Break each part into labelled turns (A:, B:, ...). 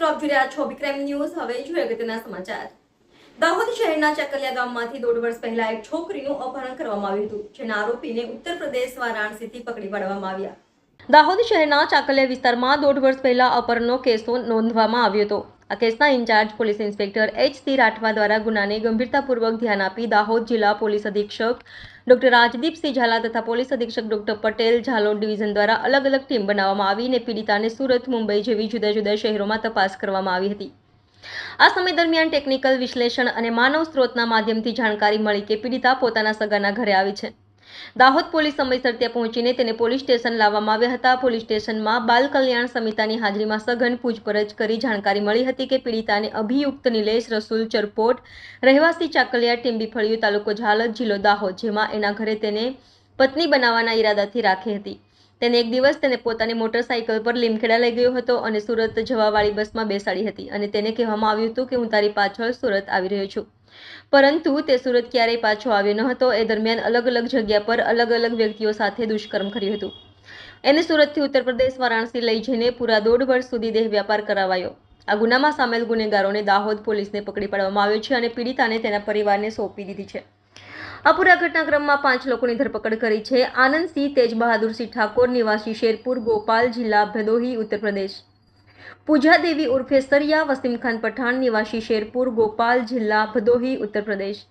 A: મિત્રો, આપ જોઈ રહ્યા છો વિક્રમ ન્યૂઝ. હવે જોઈએ અગત્યના સમાચાર. દાહોદ શહેરના ચકલિયા ગામમાંથી 1.5 વર્ષ પહેલા એક છોકરીનું અપહરણ કરવામાં આવ્યું હતું, જેના આરોપીને ઉત્તર પ્રદેશ વારાણસીથી પકડી પાડવામાં આવ્યા. દાહોદ શહેરના ચાકલિયા વિસ્તારમાં 1.5 વર્ષ પહેલા અપહરણનો કેસ નોંધવામાં આવ્યો હતો. આ કેસના in charge police inspector H.C. Rathwa દ્વારા ગુનાને ગંભીરતાપૂર્વક ધ્યાન આપી દાહોદ જિલ્લા પોલીસ અધિક્ષક ડોક્ટર રાજદીપસિંહ ઝાલા તથા પોલીસ અધિક્ષક ડોક્ટર પટેલ ઝાલોદ ડિવિઝન દ્વારા અલગ અલગ ટીમ બનાવવામાં આવી અને પીડિતાને સુરત, મુંબઈ જેવી જુદા જુદા શહેરોમાં તપાસ કરવામાં આવી હતી. આ સમય દરમિયાન ટેકનિકલ વિશ્લેષણ અને માનવ સ્ત્રોતના માધ્યમથી જાણકારી મળી કે પીડિતા પોતાના સગાના ઘરે આવી છે. દાહોદ પોલીસ સમયસર ત્યાં પહોંચીને તેને પોલીસ સ્ટેશન લાવવામાં આવ્યા હતા. પોલીસ સ્ટેશનમાં બાલ કલ્યાણ સમિતિની હાજરીમાં સઘન પૂછપરછ કરી જાણકારી મળી હતી કે પીડિતાને અભિયુક્ત નિલેશ રસુલ ચરપોટ, રહેવાસી ચાકલિયા, ટીંબી ફળિયું, તાલુકો ઝાલોદ, જિલ્લો દાહોદ, જેમાં એના ઘરે તેને પત્ની બનાવવાના ઈરાદાથી રાખી હતી. તેને એક દિવસ તેને પોતાની મોટરસાઇકલ પર લીમખેડા લઈ ગયો હતો અને સુરત જવાવાળી બસમાં બેસાડી હતી અને તેને કહેવામાં આવ્યું હતું કે હું તારી પાછળ સુરત આવી રહ્યો છું. પરંતુ તે સુરત ક્યારેય પાછો આવ્યો ન હતો. એ દરમિયાન અલગ અલગ જગ્યા પર અલગ અલગ વ્યક્તિઓ સાથે દુષ્કર્મ કર્યું હતું. એને સુરતથી ઉત્તર પ્રદેશ વારાણસી લઈ જઈને પૂરા 1.5 વર્ષ સુધી દેહ વ્યાપાર કરાવાયો. આ ગુનામાં સામેલ ગુનેગારોને દાહોદ પોલીસને પકડી પાડવામાં આવ્યો છે અને પીડિતાને તેના પરિવારને સોંપી દીધી છે. આ પૂરા ઘટનાક્રમમાં 5 લોકોની ધરપકડ કરી છે. આનંદસિંહ તેજ બહાદુરસિંહ ઠાકોર, નિવાસી શેરપુર, ગોપાલ, જિલ્લા ભદોહી, ઉત્તર પ્રદેશ. પૂજા દેવી ઉર્ફે સરિયા વસીમ ખાન પઠાણ, નિવાસી શેરપુર, ગોપાલ, જિલ્લા ભદોહી, ઉત્તર પ્રદેશ.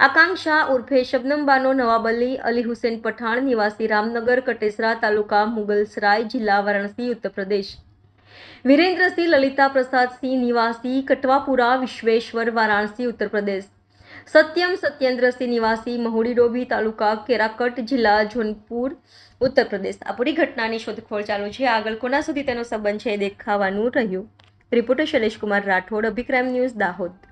A: આકાંક્ષા ઉર્ફે શબનમ બાનો નવાબ અલી હુસેન પઠાણ, નિવાસી રામનગર કટેસરા, તાલુકા મુગલસરાય, જિલ્લા વારાણસી, ઉત્તર પ્રદેશ. વિરેન્દ્રસિંહ લલિતા પ્રસાદ સિંહ, નિવાસી કટવાપુરા, વિશ્વેશ્वर, વારાણસી, ઉત્તર પ્રદેશ. સત્યમ સત્યેન્દ્રસિંહ, નિવાસી મહુડી ડોભી, તાલુકા કેરાકટ, જિલ્લા જોનપુર, ઉત્તર પ્રદેશ. આ પૂરી ઘટનાની શોધખોળ ચાલુ છે. આગળ કોના સુધી તેનો સંબંધ છે એ દેખાવાનું રહ્યું. Reporter Shailesh Kumar Rathod, Abhi crime news, Dahod.